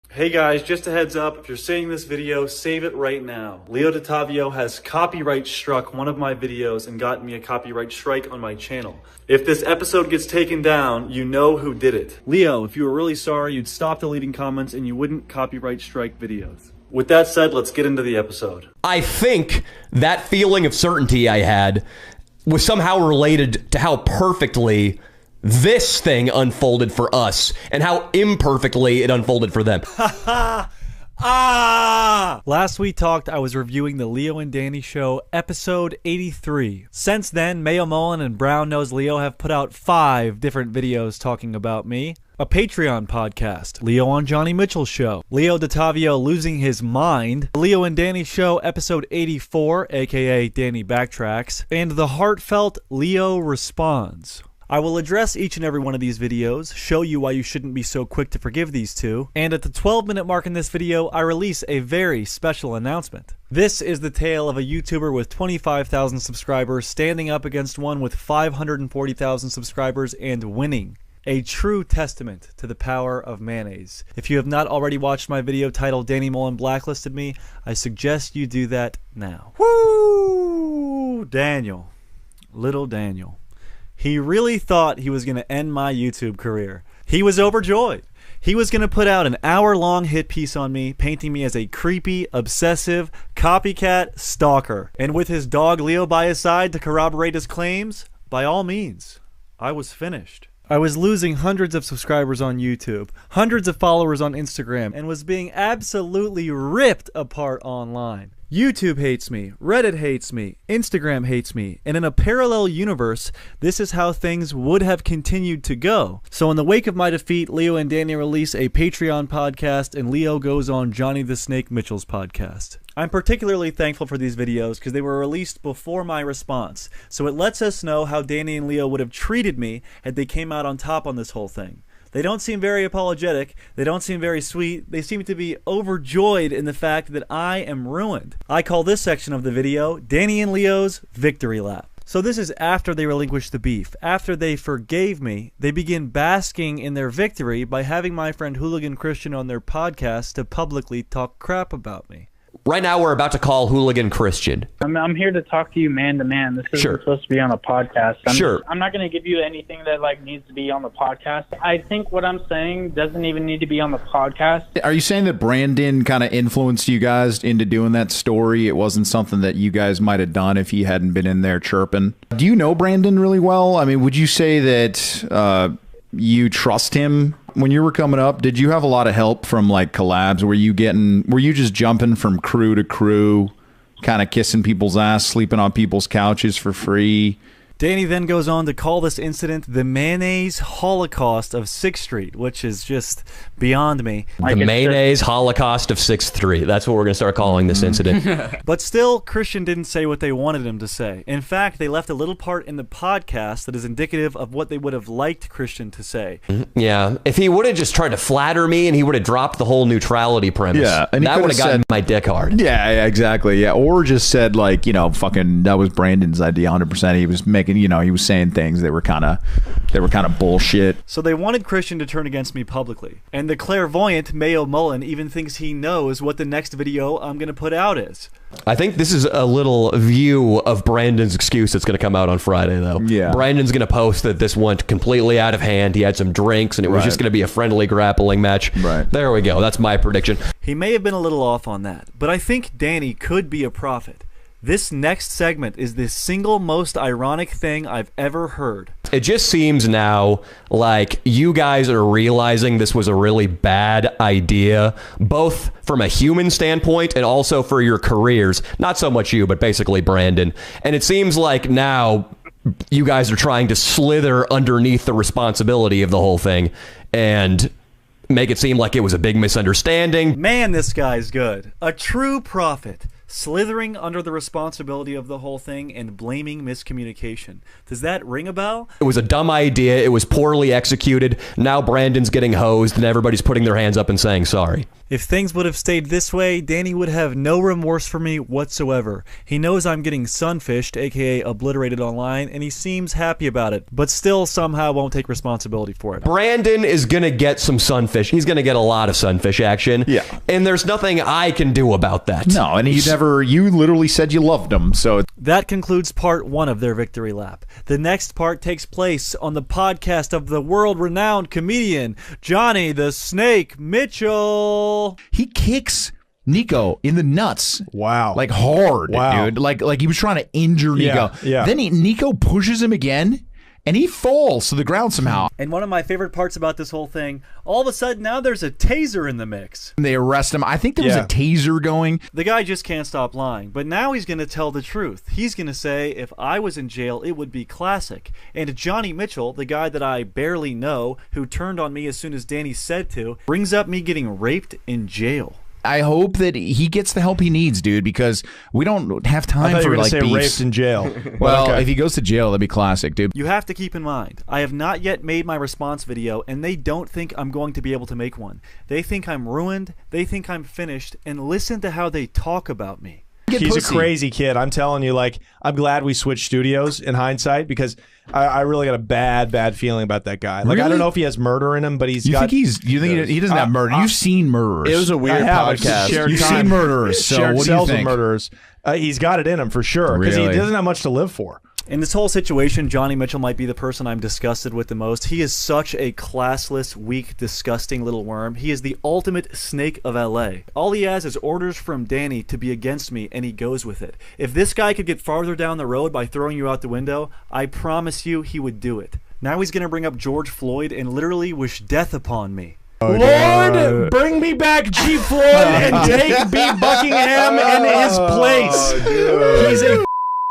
Hey guys, just a heads up, if you're seeing this video, save it right now. Leo Dottavio has copyright struck one of my videos and gotten me a copyright strike on my channel. If this episode gets taken down, you know who did it. Leo, if you were really sorry, you'd stop deleting comments and you wouldn't copyright strike videos. With that said, let's get into the episode. I think that feeling of certainty I had was somehow related to how perfectly this thing unfolded for us and how imperfectly it unfolded for them. Last we talked, I was reviewing the Leo and Danny Show, episode 83. Since then, Mayo Mullen and Brown Nose Leo have put out 5 different videos talking about me. A Patreon podcast, Leo on Johnny Mitchell's show, Leo Dottavio losing his mind, Leo and Danny Show, episode 84, aka Danny Backtracks, and the heartfelt Leo Responds. I will address each and every one of these videos, show you why you shouldn't be so quick to forgive these two, and at the 12-minute mark in this video, I release a very special announcement. This is the tale of a YouTuber with 25,000 subscribers standing up against one with 540,000 subscribers and winning. A true testament to the power of mayonnaise. If you have not already watched my video titled Danny Mullen Blacklisted Me, I suggest you do that now. Woo! Daniel. Little Daniel. He really thought he was going to end my YouTube career. He was overjoyed. He was going to put out an hour-long hit piece on me, painting me as a creepy, obsessive, copycat stalker. And with his dog Leo by his side to corroborate his claims, by all means, I was finished. I was losing hundreds of subscribers on YouTube, hundreds of followers on Instagram, and was being absolutely ripped apart online. YouTube hates me, Reddit hates me, Instagram hates me, and in a parallel universe, this is how things would have continued to go. So in the wake of my defeat, Leo and Danny release a Patreon podcast, and Leo goes on Johnny the Snake Mitchell's podcast. I'm particularly thankful for these videos because they were released before my response, so it lets us know how Danny and Leo would have treated me had they came out on top on this whole thing. They don't seem very apologetic, they don't seem very sweet, they seem to be overjoyed in the fact that I am ruined. I call this section of the video, Danny and Leo's Victory Lap. So this is after they relinquished the beef. After they forgave me, they begin basking in their victory by having my friend Hooligan Christian on their podcast to publicly talk crap about me. Right now, we're about to call Hooligan Christian. I'm here to talk to you man to man. This isn't supposed to be on a podcast. I'm not going to give you anything that needs to be on the podcast. I think what I'm saying doesn't even need to be on the podcast. Are you saying that Brandon kind of influenced you guys into doing that story? It wasn't something that you guys might have done if he hadn't been in there chirping. Do you know Brandon really well? I mean, would you say that you trust him? When you were coming up, did you have a lot of help from collabs? Were you just jumping from crew to crew, kind of kissing people's ass, sleeping on people's couches for free? Danny then goes on to call this incident the mayonnaise holocaust of 6th Street, which is just beyond me. The mayonnaise holocaust of 6th Street. That's what we're going to start calling this incident. But still, Christian didn't say what they wanted him to say. In fact, they left a little part in the podcast that is indicative of what they would have liked Christian to say. Yeah, if he would have just tried to flatter me and he would have dropped the whole neutrality premise, and that would have gotten my dick hard. Yeah, exactly. Yeah, or just said fucking that was Brandon's idea 100%. He was making, he was saying things that were kind of bullshit. So they wanted Christian to turn against me publicly. And the clairvoyant Mayo Mullen even thinks he knows what the next video I'm going to put out is. I think this is a little view of Brandon's excuse that's going to come out on Friday, though. Yeah. Brandon's going to post that this went completely out of hand. He had some drinks, and it was just going to be a friendly grappling match. Right. There we go. That's my prediction. He may have been a little off on that, but I think Danny could be a prophet. This next segment is the single most ironic thing I've ever heard. It just seems now like you guys are realizing this was a really bad idea, both from a human standpoint and also for your careers. Not so much you, but basically Brandon. And it seems like now you guys are trying to slither underneath the responsibility of the whole thing and make it seem like it was a big misunderstanding. Man, this guy's good. A true prophet. slithering under the responsibility of the whole thing and blaming miscommunication. Does that ring a bell? It was a dumb idea. It was poorly executed. Now Brandon's getting hosed and everybody's putting their hands up and saying sorry. If things would have stayed this way, Danny would have no remorse for me whatsoever. He knows I'm getting sunfished, aka obliterated online, and he seems happy about it, but still somehow won't take responsibility for it. Brandon is going to get some sunfish. He's going to get a lot of sunfish action. Yeah. And there's nothing I can do about that. No, and you literally said you loved him, so... That concludes part 1 of their victory lap. The next part takes place on the podcast of the world-renowned comedian, Johnny the Snake Mitchell. He kicks Nico in the nuts. Wow. Like hard, dude. Like he was trying to injure Nico. Yeah. Then Nico pushes him again, and he falls to the ground somehow. And one of my favorite parts about this whole thing, all of a sudden now there's a taser in the mix. And they arrest him. I think there was a taser going. The guy just can't stop lying, but now he's going to tell the truth. He's going to say, if I was in jail, it would be classic. And Johnny Mitchell, the guy that I barely know, who turned on me as soon as Danny said to, brings up me getting raped in jail. I hope that he gets the help he needs, dude, because we don't have time for like beefs. Raped in jail. Well, if he goes to jail, that'd be classic, dude. You have to keep in mind, I have not yet made my response video, and they don't think I'm going to be able to make one. They think I'm ruined, they think I'm finished, and listen to how they talk about me. He's a crazy kid. I'm telling you, like, I'm glad we switched studios in hindsight, because I really got a bad feeling about that guy. Like, I don't know if he has murder in him, but he's got... You think he doesn't have murder? You've seen murderers. It was a weird podcast. You've seen murderers, so what do you think? With murderers. He's got it in him for sure, because he doesn't have much to live for. In this whole situation, Johnny Mitchell might be the person I'm disgusted with the most. He is such a classless, weak, disgusting little worm. He is the ultimate snake of LA. All he has is orders from Danny to be against me, and he goes with it. If this guy could get farther down the road by throwing you out the window, I promise you he would do it. Now he's going to bring up George Floyd and literally wish death upon me. Lord, bring me back G. Floyd and take B. Buckingham in his place. He's a...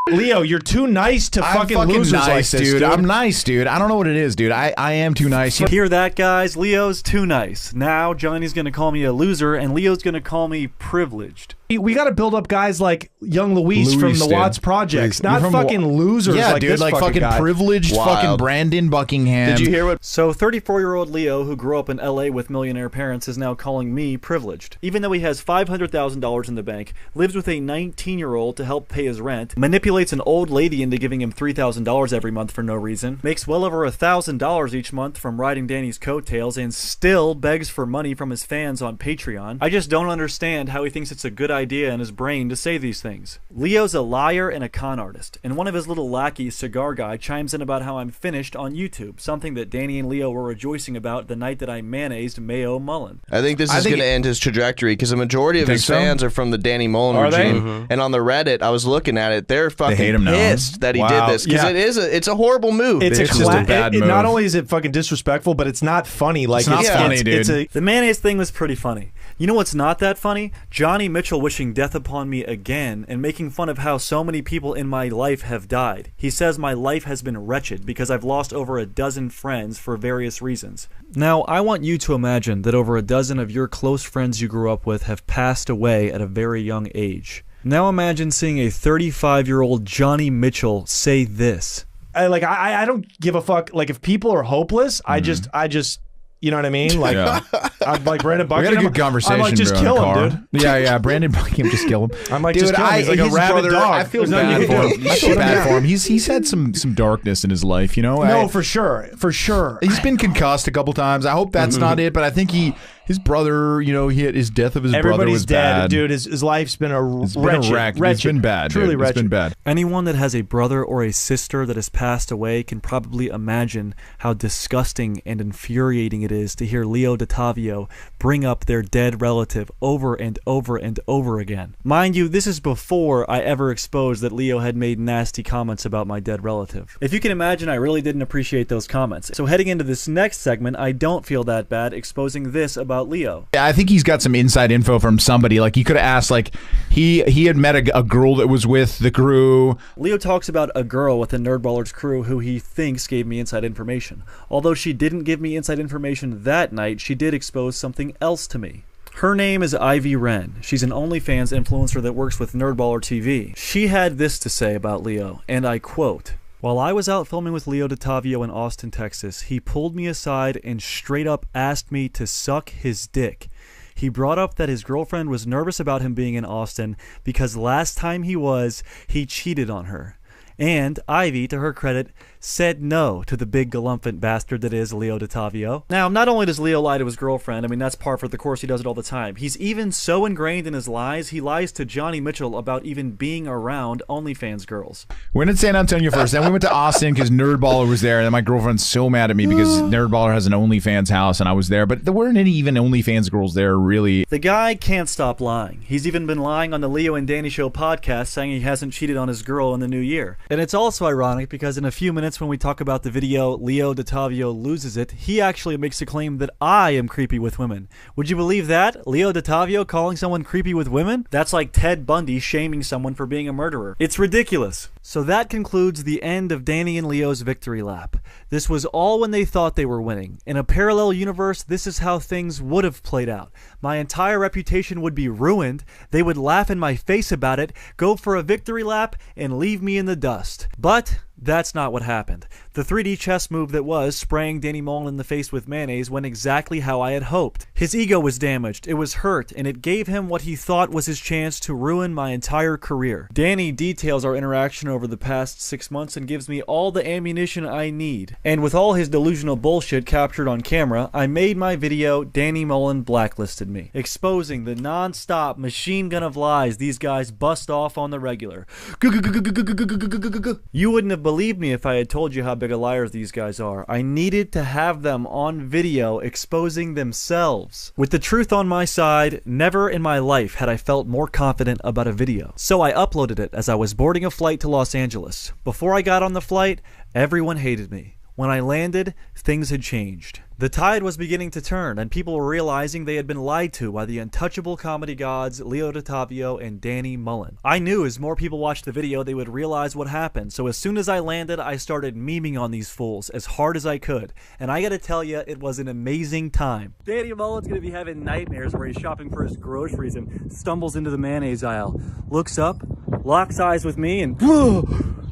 Leo, you're too nice to fucking losers nice, like this, dude. I'm nice, dude. I don't know what it is, dude. I am too nice. Hear that, guys? Leo's too nice. Now Johnny's going to call me a loser, and Leo's going to call me privileged. We got to build up guys like young Luis from the Watts Projects, not fucking losers like dude, this like fucking guy. Privileged fucking Brandon Buckingham. Did you hear what? So 34-year-old Leo, who grew up in LA with millionaire parents, is now calling me privileged. Even though he has $500,000 in the bank, lives with a 19-year-old to help pay his rent, manipulates an old lady into giving him $3,000 every month for no reason, makes well over $1,000 each month from riding Danny's coattails, and still begs for money from his fans on Patreon. I just don't understand how he thinks it's a good idea in his brain to say these things. Leo's a liar and a con artist, and one of his little lackeys, Cigar Guy, chimes in about how I'm finished on YouTube, something that Danny and Leo were rejoicing about the night that I mayonnaised Mayo Mullen. I think this is going to end his trajectory, because the majority of his fans are from the Danny Mullen regime. And on the Reddit, I was looking at it, they're fucking pissed that he did this, because it's a horrible move. It's just a bad move. Not only is it fucking disrespectful, but it's not funny. Like, it's not funny, dude. The mayonnaise thing was pretty funny. You know what's not that funny? Johnny Mitchell wishing death upon me again and making fun of how so many people in my life have died. He says my life has been wretched because I've lost over a dozen friends for various reasons. Now, I want you to imagine that over a dozen of your close friends you grew up with have passed away at a very young age. Now imagine seeing a 35-year-old Johnny Mitchell say this. I don't give a fuck. Like, if people are hopeless, I just you know what I mean? Like, I'm like Brandon Buckingham. We had a good conversation. I'm like, just kill him, dude. Yeah. Brandon Buckingham, just kill him. I'm like, dude, just kill him. He's like a rabid dog. I feel bad for him. I feel bad for him. He's had some darkness in his life, you know? No, for sure. He's been concussed a couple times. I hope that's not it, but I think his brother, you know, his death of his brother was dead, bad. Dude. His life's been a wretched. It's been bad, Truly dude. wretched. It's been bad. Anyone that has a brother or a sister that has passed away can probably imagine how disgusting and infuriating it is to hear Leo Dottavio bring up their dead relative over and over and over again. Mind you, this is before I ever exposed that Leo had made nasty comments about my dead relative. If you can imagine, I really didn't appreciate those comments. So heading into this next segment, I don't feel that bad exposing this about Leo. Yeah, I think he's got some inside info from somebody. Like, he could have asked, like, he had met a girl that was with the crew. Leo talks about a girl with the Nerdballers crew who he thinks gave me inside information. Although she didn't give me inside information that night, she did expose something else to me. Her name is Ivy Wren. She's an OnlyFans influencer that works with Nerdballer TV. She had this to say about Leo, and I quote, "While I was out filming with Leo Dottavio in Austin, Texas, he pulled me aside and straight up asked me to suck his dick. He brought up that his girlfriend was nervous about him being in Austin because last time he cheated on her. And Ivy, to her credit, said no to the big galumphant bastard that is Leo Dottavio." Now, not only does Leo lie to his girlfriend, I mean, that's par for the course, he does it all the time. He's even so ingrained in his lies, he lies to Johnny Mitchell about even being around OnlyFans girls. We went to San Antonio first, then we went to Austin because Nerdballer was there, and then my girlfriend's so mad at me because Nerdballer has an OnlyFans house, and I was there, but there weren't any even OnlyFans girls there, really. The guy can't stop lying. He's even been lying on the Leo and Danny Show podcast, saying he hasn't cheated on his girl in the new year. And it's also ironic because in a few minutes when we talk about the video Leo Dottavio loses it, he actually makes a claim that I am creepy with women. Would you believe that? Leo Dottavio calling someone creepy with women? That's like Ted Bundy shaming someone for being a murderer. It's ridiculous. So that concludes the end of Danny and Leo's victory lap. This was all when they thought they were winning. In a parallel universe, this is how things would have played out. My entire reputation would be ruined. They would laugh in my face about it, go for a victory lap, and leave me in the dust. But that's not what happened. The 3D chess move that was spraying Danny Mullen in the face with mayonnaise went exactly how I had hoped. His ego was damaged, it was hurt, and it gave him what he thought was his chance to ruin my entire career. Danny details our interaction over the past 6 months and gives me all the ammunition I need. And with all his delusional bullshit captured on camera, I made my video Danny Mullen Blacklisted Me, exposing the non-stop machine gun of lies these guys bust off on the regular. You wouldn't have believed me if I had told you how big of liars these guys are. I needed to have them on video exposing themselves. With the truth on my side, never in my life had I felt more confident about a video. So I uploaded it as I was boarding a flight to Los Angeles. Before I got on the flight, everyone hated me. When I landed, things had changed. The tide was beginning to turn, and people were realizing they had been lied to by the untouchable comedy gods Leo Dottavio and Danny Mullen. I knew as more people watched the video, they would realize what happened, so as soon as I landed, I started memeing on these fools as hard as I could, and I gotta tell you, it was an amazing time. Danny Mullen's gonna be having nightmares where he's shopping for his groceries and stumbles into the mayonnaise aisle, looks up, locks eyes with me, and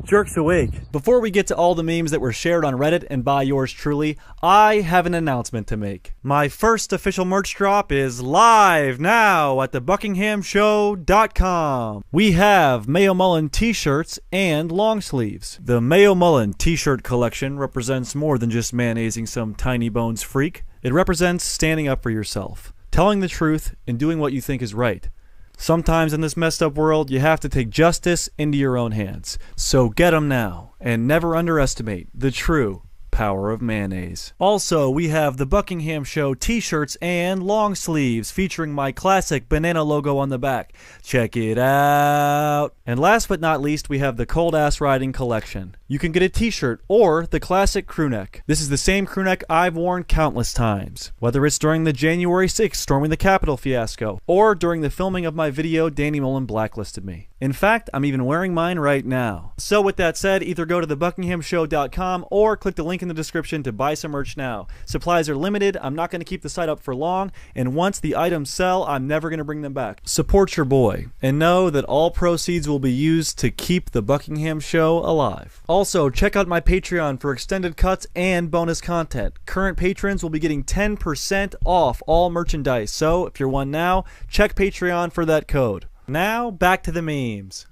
jerks awake. Before we get to all the memes that were shared on Reddit and by yours truly, I have an announcement to make. My first official merch drop is live now at the BuckinghamShow.com. We have Mayo Mullen t-shirts and long sleeves. The Mayo Mullen t-shirt collection represents more than just mayonnaising some tiny bones freak. It represents standing up for yourself, telling the truth, and doing what you think is right. Sometimes in this messed up world, you have to take justice into your own hands. So get them now, and never underestimate the true power of mayonnaise. Also, we have the Buckingham Show t-shirts and long sleeves featuring my classic banana logo on the back. Check it out. And last but not least, we have the Cold Ass Riding collection. You can get a t-shirt or the classic crew neck. This is the same crew neck I've worn countless times, whether it's during the January 6th storming the Capitol fiasco or during the filming of my video Danny Mullen Blacklisted Me. In fact, I'm even wearing mine right now. So with that said, either go to thebuckinghamshow.com or click the link in the description to buy some merch now. Supplies are limited, I'm not going to keep the site up for long, and once the items sell, I'm never going to bring them back. Support your boy, and know that all proceeds will be used to keep the Buckingham Show alive. Also, check out my Patreon for extended cuts and bonus content. Current patrons will be getting 10% off all merchandise, so if you're one now, check Patreon for that code. Now, back to the memes.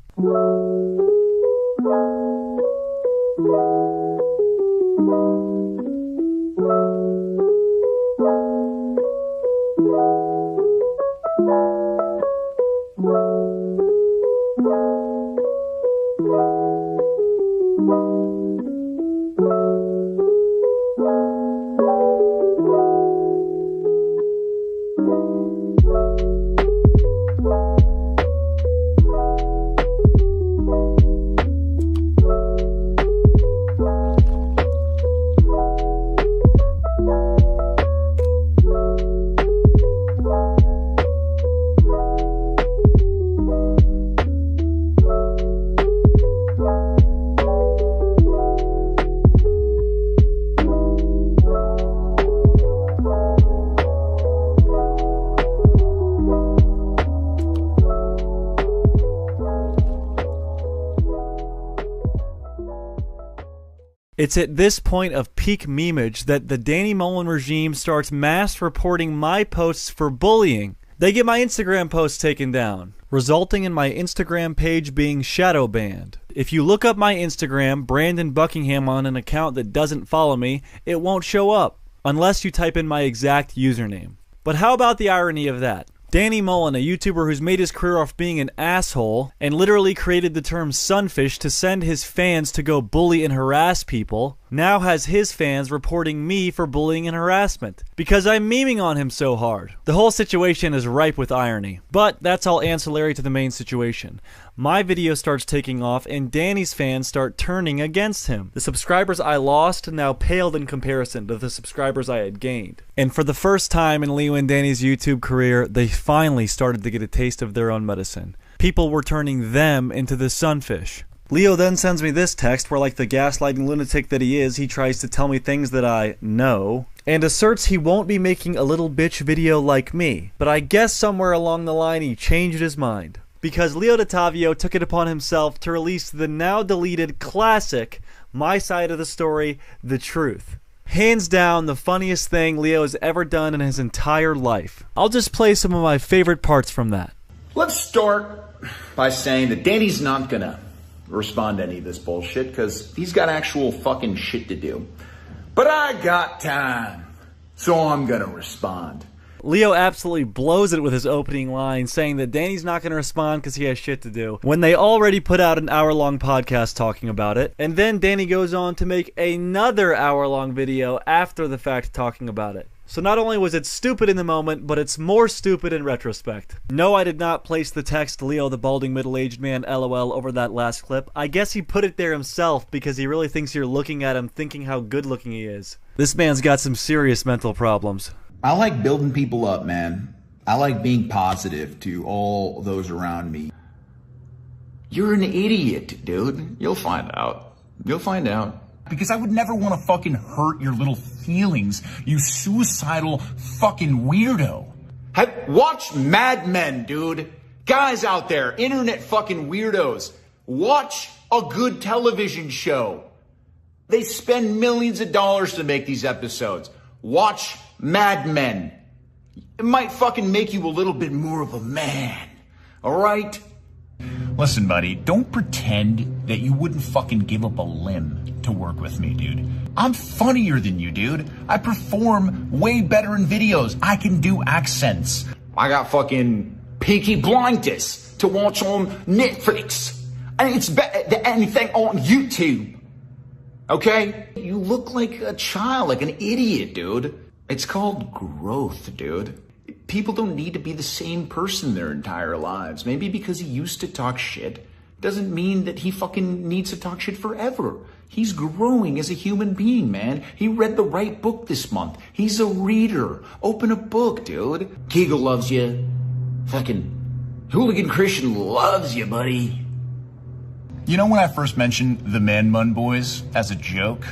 It's at this point of peak memeage that the Danny Mullen regime starts mass reporting my posts for bullying. They get my Instagram posts taken down, resulting in my Instagram page being shadow banned. If you look up my Instagram, Brandon Buckingham, on an account that doesn't follow me, it won't show up, unless you type in my exact username. But how about the irony of that? Danny Mullen, a YouTuber who's made his career off being an asshole and literally created the term sunfish to send his fans to go bully and harass people, now has his fans reporting me for bullying and harassment because I'm memeing on him so hard. The whole situation is ripe with irony, but that's all ancillary to the main situation. My video starts taking off and Danny's fans start turning against him. The subscribers I lost now paled in comparison to the subscribers I had gained. And for the first time in Leo and Danny's YouTube career, they finally started to get a taste of their own medicine. People were turning them into the sunfish. Leo then sends me this text where, like the gaslighting lunatic that he is, he tries to tell me things that I know, and asserts he won't be making a little bitch video like me. But I guess somewhere along the line he changed his mind, because Leo Dottavio took it upon himself to release the now deleted classic My Side of the Story, The Truth. Hands down the funniest thing Leo has ever done in his entire life. I'll just play some of my favorite parts from that. Let's start by saying that Danny's not gonna respond to any of this bullshit because he's got actual fucking shit to do. But I got time, so I'm gonna respond. Leo absolutely blows it with his opening line, saying that Danny's not going to respond because he has shit to do, when they already put out an hour-long podcast talking about it. And then Danny goes on to make another hour-long video after the fact talking about it. So not only was it stupid in the moment, but it's more stupid in retrospect. No, I did not place the text Leo the balding middle-aged man LOL over that last clip. I guess he put it there himself because he really thinks you're looking at him thinking how good-looking he is. This man's got some serious mental problems. I like building people up, man. I like being positive to all those around me. You're an idiot, dude. You'll find out. You'll find out. Because I would never want to fucking hurt your little feelings, you suicidal fucking weirdo. Watch Mad Men, dude. Guys out there, internet fucking weirdos. Watch a good television show. They spend millions of dollars to make these episodes. Watch Mad Men. It might fucking make you a little bit more of a man. All right? Listen, buddy, don't pretend that you wouldn't fucking give up a limb to work with me, dude. I'm funnier than you, dude. I perform way better in videos. I can do accents. I got fucking Peaky Blinders to watch on Netflix. And it's better than anything on YouTube. Okay? You look like a child, like an idiot, dude. It's called growth, dude. People don't need to be the same person their entire lives. Maybe because he used to talk shit doesn't mean that he fucking needs to talk shit forever. He's growing as a human being, man. He read the right book this month. He's a reader. Open a book, dude. Kegel loves you. Fucking Hooligan Christian loves you, buddy. You know when I first mentioned the Man Mun Boys as a joke?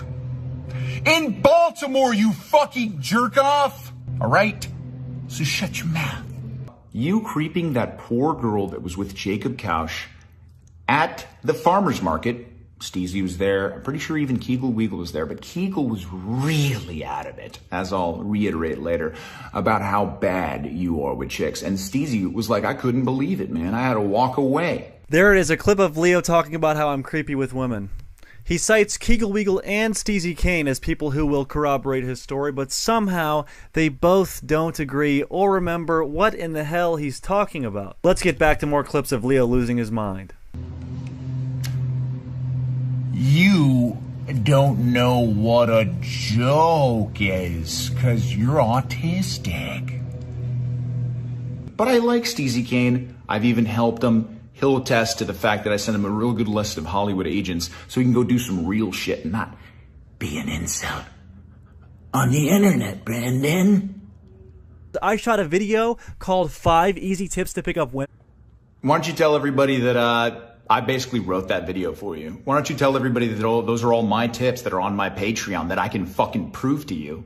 In Baltimore, you fucking jerk off! Alright? So shut your mouth. You creeping that poor girl that was with Jacob Kausch at the farmer's market. Steezy was there. I'm pretty sure even Kegel Weagle was there, but Kegel was really adamant, as I'll reiterate later, about how bad you are with chicks. And Steezy was like, I couldn't believe it, man. I had to walk away. There it is, a clip of Leo talking about how I'm creepy with women. He cites Kegel Weagle and Steezy Kane as people who will corroborate his story, but somehow they both don't agree or remember what in the hell he's talking about. Let's get back to more clips of Leo losing his mind. You don't know what a joke is, because you're autistic. But I like Steezy Kane. I've even helped him. He'll attest to the fact that I sent him a real good list of Hollywood agents so he can go do some real shit and not be an incel on the internet, Brandon. I shot a video called 5 Easy Tips to Pick Up Women. Why don't you tell everybody that I basically wrote that video for you? Why don't you tell everybody that those are all my tips that are on my Patreon that I can fucking prove to you,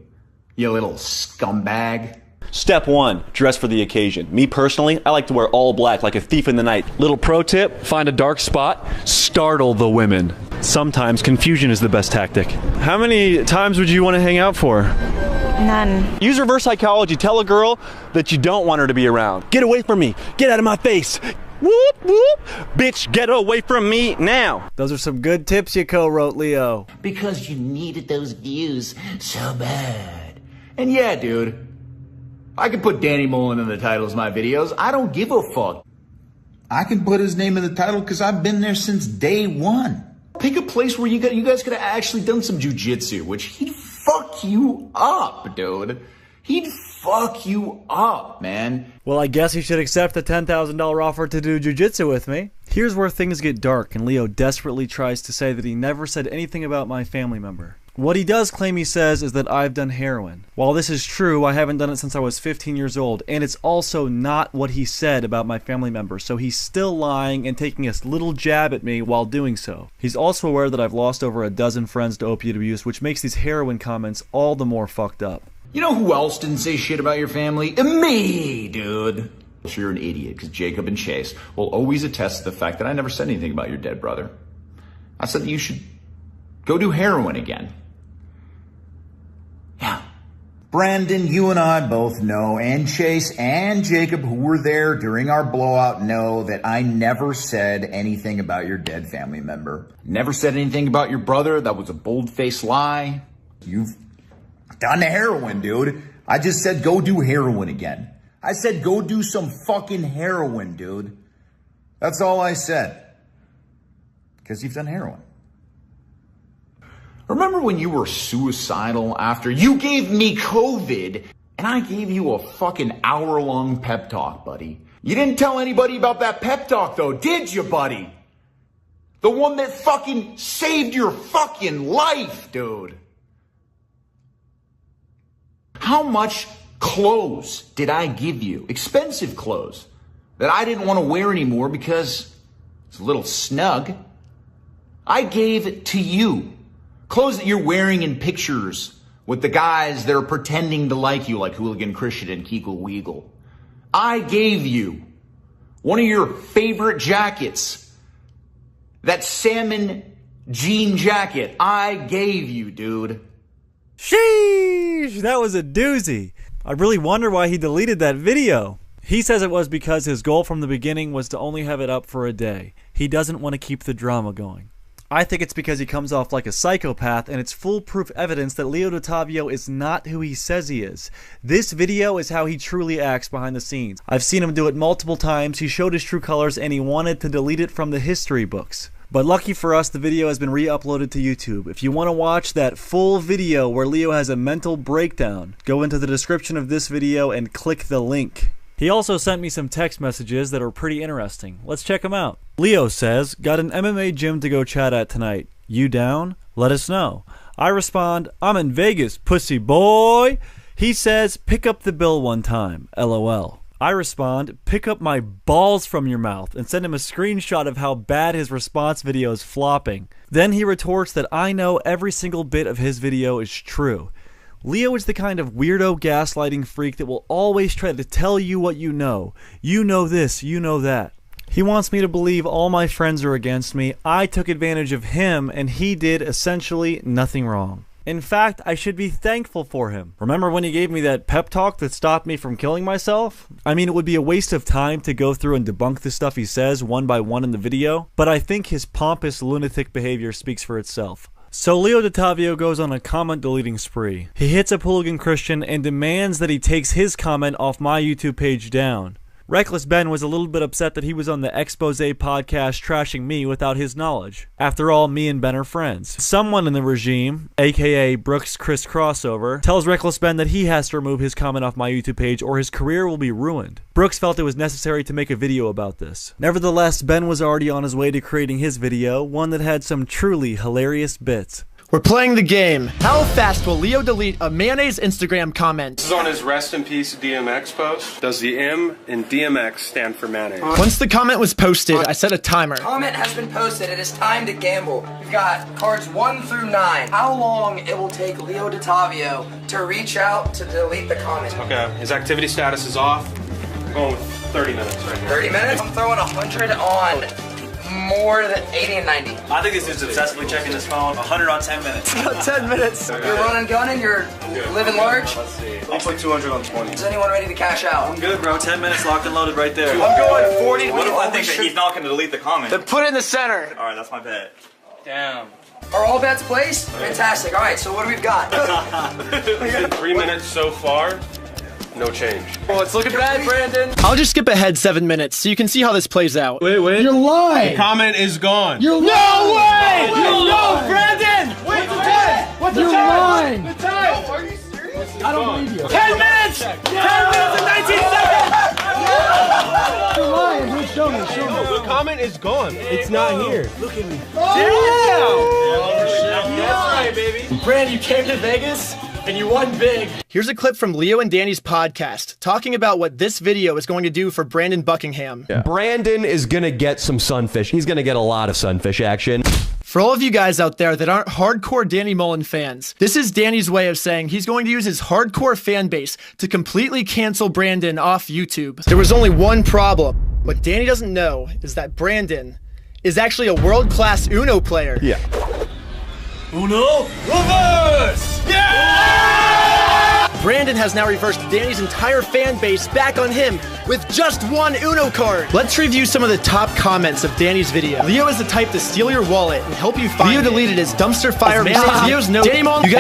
you little scumbag? Step 1, dress for the occasion. Me personally, I like to wear all black like a thief in the night. Little pro tip, find a dark spot, startle the women. Sometimes confusion is the best tactic. How many times would you want to hang out for? None. Use reverse psychology. Tell a girl that you don't want her to be around. Get away from me. Get out of my face. Whoop, whoop. Bitch, get away from me now. Those are some good tips you co-wrote, Leo. Because you needed those views so bad. And yeah, dude, I can put Danny Mullen in the titles of my videos. I don't give a fuck. I can put his name in the title because I've been there since day one. Pick a place where you guys could have actually done some jujitsu, which he'd fuck you up, dude. He'd fuck you up, man. Well, I guess he should accept the $10,000 offer to do jujitsu with me. Here's where things get dark, and Leo desperately tries to say that he never said anything about my family member. What he does claim he says is that I've done heroin. While this is true, I haven't done it since I was 15 years old, and it's also not what he said about my family member, so he's still lying and taking a little jab at me while doing so. He's also aware that I've lost over a dozen friends to opiate abuse, which makes these heroin comments all the more fucked up. You know who else didn't say shit about your family? Me, dude. So you're an idiot, because Jacob and Chase will always attest to the fact that I never said anything about your dead brother. I said that you should go do heroin again. Yeah. Brandon, you and I both know, and Chase and Jacob, who were there during our blowout, know that I never said anything about your dead family member. Never said anything about your brother. That was a bold-faced lie. You've done heroin, dude. I just said go do heroin again. I said go do some fucking heroin, dude. That's all I said. Because you've done heroin. Remember when you were suicidal after you gave me COVID and I gave you a fucking hour-long pep talk, buddy? You didn't tell anybody about that pep talk, though, did you, buddy? The one that fucking saved your fucking life, dude. How much clothes did I give you? Expensive clothes that I didn't want to wear anymore because it's a little snug. I gave it to you. Clothes that you're wearing in pictures with the guys that are pretending to like you, like Hooligan Christian and Keegle Weagle. I gave you one of your favorite jackets. That salmon jean jacket. I gave you, dude. Sheesh, that was a doozy. I really wonder why he deleted that video. He says it was because his goal from the beginning was to only have it up for a day. He doesn't want to keep the drama going. I think it's because he comes off like a psychopath, and it's foolproof evidence that Leo Dottavio is not who he says he is. This video is how he truly acts behind the scenes. I've seen him do it multiple times. He showed his true colors and he wanted to delete it from the history books. But lucky for us, the video has been re-uploaded to YouTube. If you want to watch that full video where Leo has a mental breakdown, go into the description of this video and click the link. He also sent me some text messages that are pretty interesting. Let's check them out. Leo says, got an MMA gym to go chat at tonight. You down? Let us know. I respond, I'm in Vegas, pussy boy. He says, pick up the bill one time, LOL. I respond, pick up my balls from your mouth, and send him a screenshot of how bad his response video is flopping. Then he retorts that I know every single bit of his video is true. Leo is the kind of weirdo gaslighting freak that will always try to tell you what you know. You know this, you know that. He wants me to believe all my friends are against me. I took advantage of him, and he did essentially nothing wrong. In fact, I should be thankful for him. Remember when he gave me that pep talk that stopped me from killing myself? I mean, it would be a waste of time to go through and debunk the stuff he says one by one in the video, but I think his pompous lunatic behavior speaks for itself. So Leo Dottavio goes on a comment deleting spree. He hits up Hooligan Christian and demands that he takes his comment off my YouTube page down. Reckless Ben was a little bit upset that he was on the Expose podcast trashing me without his knowledge. After all, me and Ben are friends. Someone in the regime, aka Brooks Chris Crossover, tells Reckless Ben that he has to remove his comment off my YouTube page or his career will be ruined. Brooks felt it was necessary to make a video about this. Nevertheless, Ben was already on his way to creating his video, one that had some truly hilarious bits. We're playing the game. How fast will Leo delete a mayonnaise Instagram comment? This is on his rest in peace DMX post. Does the M in DMX stand for mayonnaise? Once the comment was posted, I set a timer. Comment has been posted. It is time to gamble. We've got cards 1 through 9. How long it will take Leo Dottavio to reach out to delete the comment? Okay, his activity status is off. I'm going with 30 minutes right here. 30 minutes? I'm throwing 100 on more than 80 and 90. I think this dude's obsessively checking his phone. 100 on 10 minutes. 10 minutes. You're running, gunning, you're living large. Let's see. I'll put 200 on 20. Is anyone ready to cash out? I'm good, bro. 10 minutes locked and loaded right there. I'm going 40. What if I think that he's not going to delete the comment? Then put it in the center. All right, that's my bet. Damn. Are all bets placed? Fantastic. All right, so what do we got? 3 minutes so far. No change. Well, it's looking bad, Brandon. I'll just skip ahead 7 minutes so you can see how this plays out. Wait. You're lying. The comment is gone. You're lying. No way! No, Brandon! Wait, what's the time? You're lying. The time! Are you serious? I don't believe you. 10 minutes! 10 minutes and 19 seconds! You're lying. Dude, show me. The comment is gone. It's not here. Look at me. Damn! That's right, baby. Brandon, you came to Vegas and you won big. Here's a clip from Leo and Danny's podcast talking about what this video is going to do for Brandon Buckingham. Yeah. Brandon is going to get some sunfish. He's going to get a lot of sunfish action. For all of you guys out there that aren't hardcore Danny Mullen fans, this is Danny's way of saying he's going to use his hardcore fan base to completely cancel Brandon off YouTube. There was only one problem. What Danny doesn't know is that Brandon is actually a world-class Uno player. Yeah. Uno reverse! Brandon has now reversed Danny's entire fan base back on him with just one Uno card. Let's review some of the top comments of Danny's video. Leo is the type to steal your wallet and help you find Leo deleted his dumpster fire message. Leo's no Danny Mullen,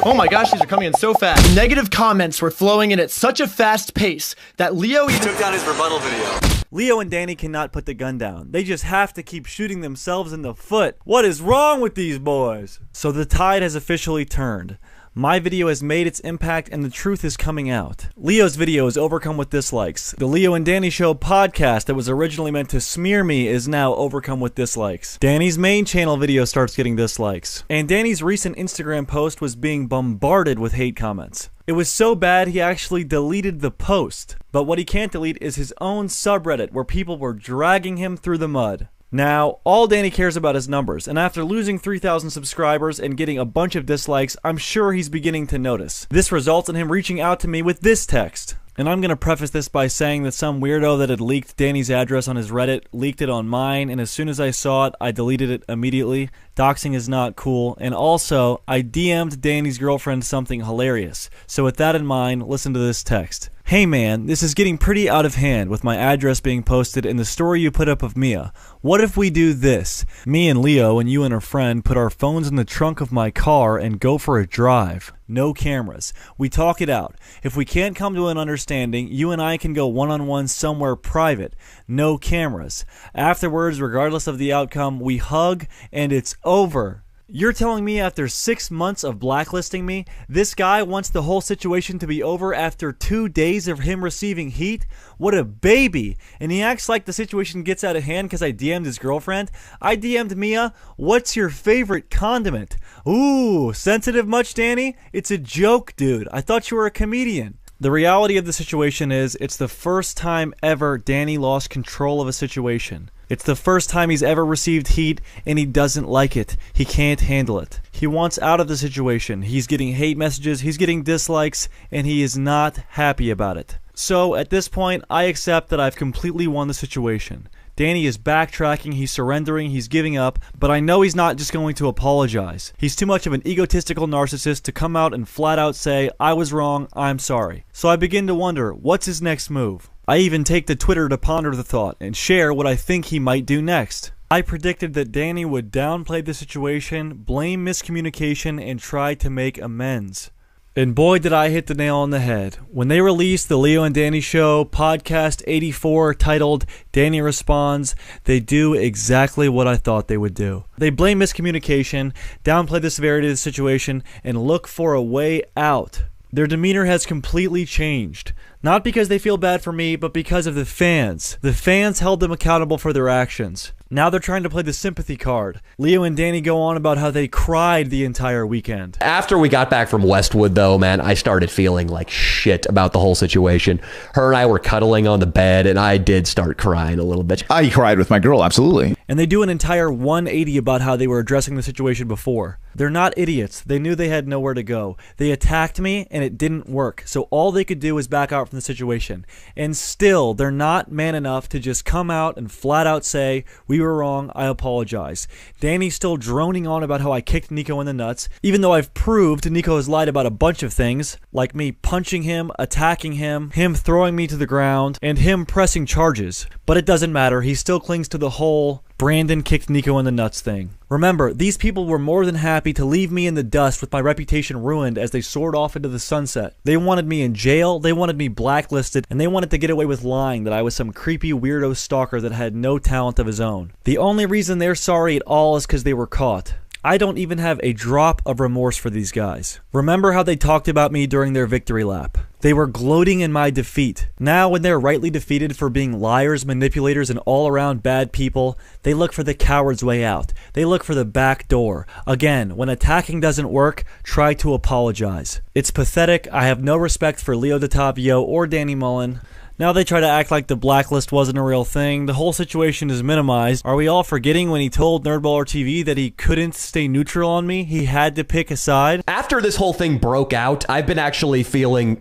oh my gosh, these are coming in so fast. The negative comments were flowing in at such a fast pace that Leo took down his rebuttal video. Leo and Danny cannot put the gun down. They just have to keep shooting themselves in the foot. What is wrong with these boys? So the tide has officially turned. My video has made its impact and the truth is coming out. Leo's video is overcome with dislikes. The Leo and Danny Show podcast that was originally meant to smear me is now overcome with dislikes. Danny's main channel video starts getting dislikes. And Danny's recent Instagram post was being bombarded with hate comments. It was so bad he actually deleted the post. But what he can't delete is his own subreddit where people were dragging him through the mud. Now, all Danny cares about is numbers, and after losing 3,000 subscribers and getting a bunch of dislikes, I'm sure he's beginning to notice. This results in him reaching out to me with this text. And I'm going to preface this by saying that some weirdo that had leaked Danny's address on his Reddit leaked it on mine, and as soon as I saw it, I deleted it immediately. Doxing is not cool, and also, I DM'd Danny's girlfriend something hilarious. So with that in mind, listen to this text. Hey man, this is getting pretty out of hand with my address being posted in the story you put up of Mia. What if we do this? Me and Leo and you and a friend put our phones in the trunk of my car and go for a drive. No cameras. We talk it out. If we can't come to an understanding, you and I can go one-on-one somewhere private. No cameras. Afterwards, regardless of the outcome, we hug and it's over. You're telling me after 6 months of blacklisting me, this guy wants the whole situation to be over after 2 days of him receiving heat? What a baby! And he acts like the situation gets out of hand because I DM'd his girlfriend. I DM'd Mia, what's your favorite condiment? Ooh, sensitive much, Danny? It's a joke, dude. I thought you were a comedian. The reality of the situation is, it's the first time ever Danny lost control of a situation. It's the first time he's ever received heat, and he doesn't like it. He can't handle it. He wants out of the situation. He's getting hate messages, he's getting dislikes, and he is not happy about it. So, at this point, I accept that I've completely won the situation. Danny is backtracking, he's surrendering, he's giving up, but I know he's not just going to apologize. He's too much of an egotistical narcissist to come out and flat out say, I was wrong, I'm sorry. So I begin to wonder, what's his next move? I even take to Twitter to ponder the thought and share what I think he might do next. I predicted that Danny would downplay the situation, blame miscommunication, and try to make amends. And boy did I hit the nail on the head. When they released the Leo and Danny Show podcast 84 titled Danny Responds, they do exactly what I thought they would do. They blame miscommunication, downplay the severity of the situation, and look for a way out. Their demeanor has completely changed. Not because they feel bad for me, but because of the fans. The fans held them accountable for their actions. Now they're trying to play the sympathy card. Leo and Danny go on about how they cried the entire weekend. After we got back from Westwood, though, man, I started feeling like shit about the whole situation. Her and I were cuddling on the bed, and I did start crying a little bit. I cried with my girl, absolutely. And they do an entire 180 about how they were addressing the situation before. They're not idiots. They knew they had nowhere to go. They attacked me, and it didn't work. So all they could do was back out myself in the situation. And still, they're not man enough to just come out and flat out say, we were wrong, I apologize. Danny's still droning on about how I kicked Nico in the nuts, even though I've proved Nico has lied about a bunch of things, like me punching him, attacking him throwing me to the ground, and him pressing charges. But it doesn't matter, he still clings to the whole Brandon kicked Nico in the nuts thing. Remember, these people were more than happy to leave me in the dust with my reputation ruined as they soared off into the sunset. They wanted me in jail, they wanted me blacklisted, and they wanted to get away with lying that I was some creepy weirdo stalker that had no talent of his own. The only reason they're sorry at all is because they were caught. I don't even have a drop of remorse for these guys. Remember how they talked about me during their victory lap? They were gloating in my defeat. Now, when they're rightly defeated for being liars, manipulators, and all-around bad people, they look for the coward's way out. They look for the back door. Again, when attacking doesn't work, try to apologize. It's pathetic. I have no respect for Leo Dottavio or Danny Mullen. Now they try to act like the blacklist wasn't a real thing. The whole situation is minimized. Are we all forgetting when he told Nerdballer TV that he couldn't stay neutral on me? He had to pick a side? After this whole thing broke out, I've been actually feeling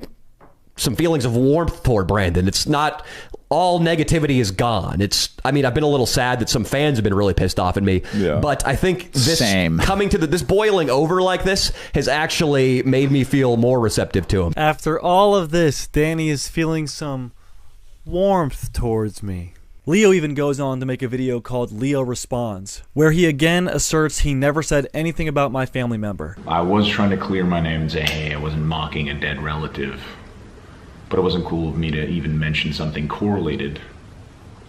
some feelings of warmth toward Brandon. It's not all negativity is gone. I've been a little sad that some fans have been really pissed off at me. Yeah. But I think this coming to this boiling over like this has actually made me feel more receptive to him. After all of this, Danny is feeling some warmth towards me. Leo even goes on to make a video called Leo Responds, where he again asserts he never said anything about my family member. I was trying to clear my name and say, hey, I wasn't mocking a dead relative, but it wasn't cool of me to even mention something correlated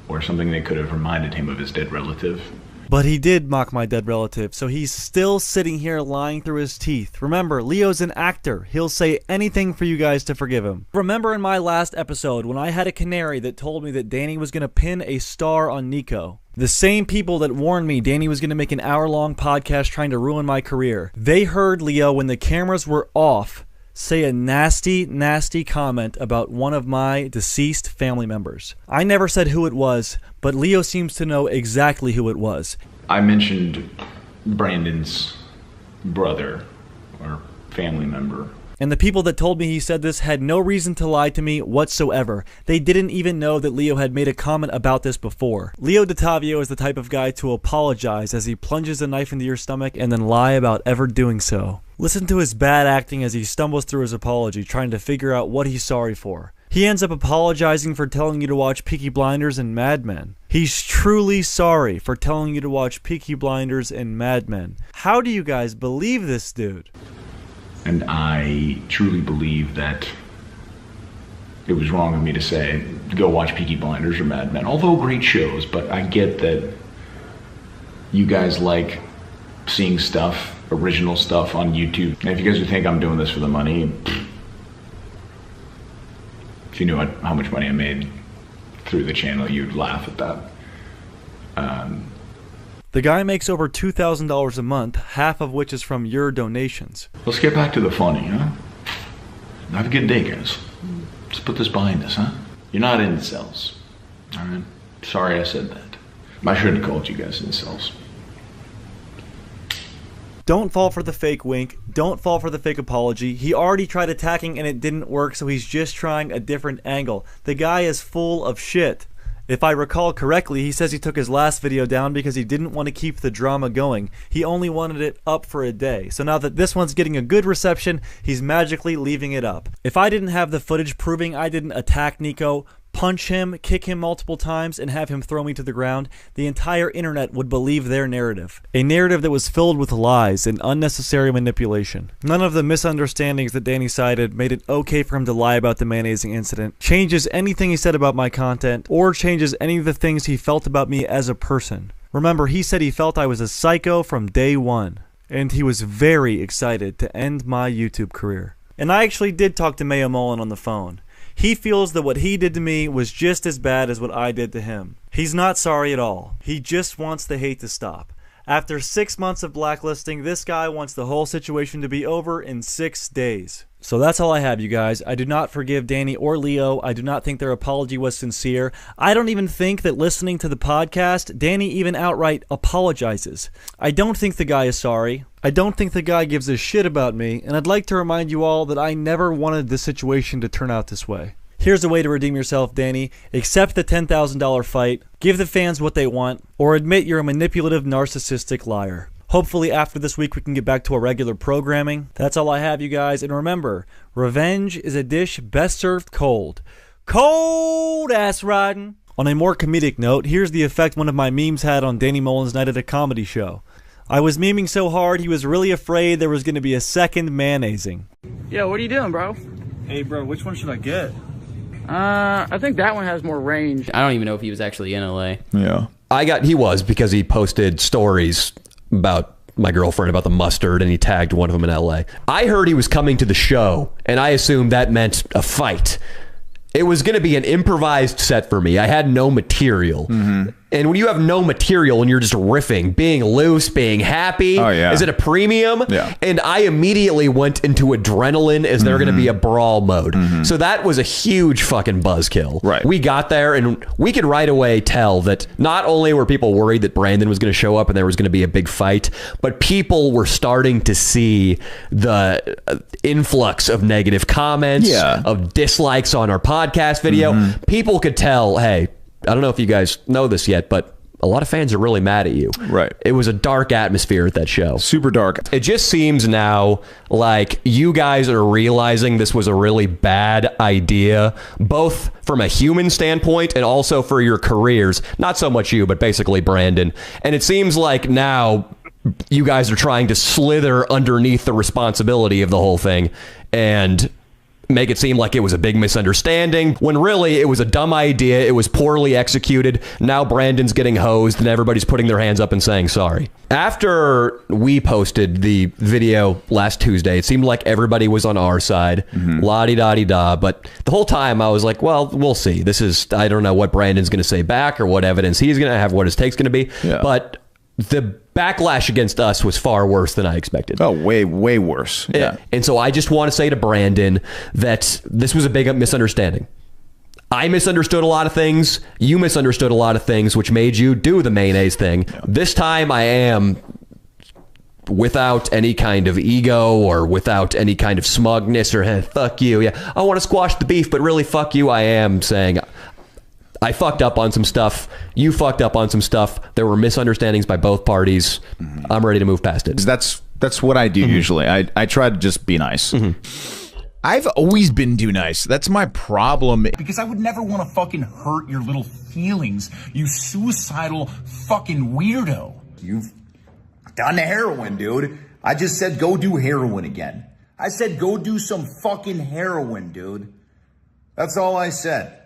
or something that could have reminded him of his dead relative. But he did mock my dead relative, so he's still sitting here lying through his teeth. Remember, Leo's an actor. He'll say anything for you guys to forgive him. Remember in my last episode when I had a canary that told me that Danny was going to pin a star on Nico? The same people that warned me Danny was going to make an hour-long podcast trying to ruin my career. They heard Leo when the cameras were off say a nasty, nasty comment about one of my deceased family members. I never said who it was, but Leo seems to know exactly who it was. I mentioned Brandon's brother or family member. And the people that told me he said this had no reason to lie to me whatsoever. They didn't even know that Leo had made a comment about this before. Leo Dottavio is the type of guy to apologize as he plunges a knife into your stomach and then lie about ever doing so. Listen to his bad acting as he stumbles through his apology, trying to figure out what he's sorry for. He ends up apologizing for telling you to watch Peaky Blinders and Mad Men. He's truly sorry for telling you to watch Peaky Blinders and Mad Men. How do you guys believe this dude? And I truly believe that it was wrong of me to say, go watch Peaky Blinders or Mad Men. Although great shows, but I get that you guys like seeing stuff, original stuff on YouTube. And if you guys would think I'm doing this for the money, if you knew how much money I made through the channel, you'd laugh at that. The guy makes over $2,000 a month, half of which is from your donations. Let's get back to the funny, huh? Have a good day, guys. Let's put this behind us, huh? You're not incels, all right? Sorry I said that. I shouldn't have called you guys incels. Don't fall for the fake wink. Don't fall for the fake apology. He already tried attacking and it didn't work, so he's just trying a different angle. The guy is full of shit. If I recall correctly, he says he took his last video down because he didn't want to keep the drama going. He only wanted it up for a day. So now that this one's getting a good reception, he's magically leaving it up. If I didn't have the footage proving I didn't attack Nico, punch him, kick him multiple times, and have him throw me to the ground, the entire internet would believe their narrative. A narrative that was filled with lies and unnecessary manipulation. None of the misunderstandings that Danny cited made it okay for him to lie about the mayonnaising incident, changes anything he said about my content, or changes any of the things he felt about me as a person. Remember, he said he felt I was a psycho from day one, and he was very excited to end my YouTube career. And I actually did talk to Mayo Mullen on the phone. He feels that what he did to me was just as bad as what I did to him. He's not sorry at all. He just wants the hate to stop. After 6 months of blacklisting, this guy wants the whole situation to be over in 6 days. So that's all I have, you guys. I do not forgive Danny or Leo. I do not think their apology was sincere. I don't even think that listening to the podcast, Danny even outright apologizes. I don't think the guy is sorry. I don't think the guy gives a shit about me, and I'd like to remind you all that I never wanted this situation to turn out this way. Here's a way to redeem yourself, Danny. Accept the $10,000 fight, give the fans what they want, or admit you're a manipulative, narcissistic liar. Hopefully after this week we can get back to our regular programming. That's all I have, you guys. And remember, revenge is a dish best served cold. Cold ass riding. On a more comedic note, here's the effect one of my memes had on Danny Mullen's night at a comedy show. I was memeing so hard he was really afraid there was going to be a second mayonnaising. Yo, what are you doing, bro? Hey, bro, which one should I get? I think that one has more range. I don't even know if he was actually in LA. Yeah. He was because he posted stories about my girlfriend about the mustard and he tagged one of them in LA. I heard he was coming to the show and I assumed that meant a fight. It was going to be an improvised set for me. I had no material. Mm-hmm. And when you have no material and you're just riffing, being loose, being happy, is it a premium? Yeah. And I immediately went into adrenaline as there going to be a brawl mode. Mm-hmm. So that was a huge fucking buzzkill. Right. We got there and we could right away tell that not only were people worried that Brandon was going to show up and there was going to be a big fight, but people were starting to see the influx of negative comments, of dislikes on our podcast video. Mm-hmm. People could tell, hey, I don't know if you guys know this yet, but a lot of fans are really mad at you. Right. It was a dark atmosphere at that show. Super dark. It just seems now like you guys are realizing this was a really bad idea, both from a human standpoint and also for your careers. Not so much you, but basically Brandon. And it seems like now you guys are trying to slither underneath the responsibility of the whole thing and make it seem like it was a big misunderstanding, when really it was a dumb idea. It was poorly executed. Now Brandon's getting hosed and everybody's putting their hands up and saying sorry. After we posted the video last Tuesday, it seemed like everybody was on our side. La-di-da-di-da. But the whole time I was like, well, we'll see. I don't know what Brandon's going to say back or what evidence he's going to have, what his take's going to be. Yeah. But the backlash against us was far worse than I expected. Oh, way, way worse. Yeah. And so I just want to say to Brandon that this was a big misunderstanding. I misunderstood a lot of things. You misunderstood a lot of things, which made you do the mayonnaise thing. Yeah. This time I am, without any kind of ego or without any kind of smugness or, hey, fuck you. Yeah, I want to squash the beef, but really, fuck you. I am saying I fucked up on some stuff. You fucked up on some stuff. There were misunderstandings by both parties. I'm ready to move past it. That's what I do usually. I try to just be nice. I've always been too nice. That's my problem. Because I would never want to fucking hurt your little feelings, you suicidal fucking weirdo. You've done heroin, dude. I just said go do heroin again. I said go do some fucking heroin, dude. That's all I said.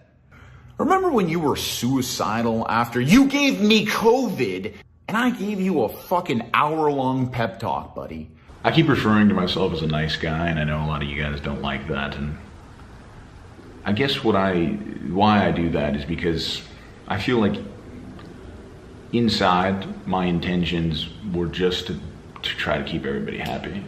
Remember when you were suicidal after you gave me COVID and I gave you a fucking hour-long pep talk, buddy? I keep referring to myself as a nice guy, and I know a lot of you guys don't like that. And I guess why I do that is because I feel like inside my intentions were just to try to keep everybody happy.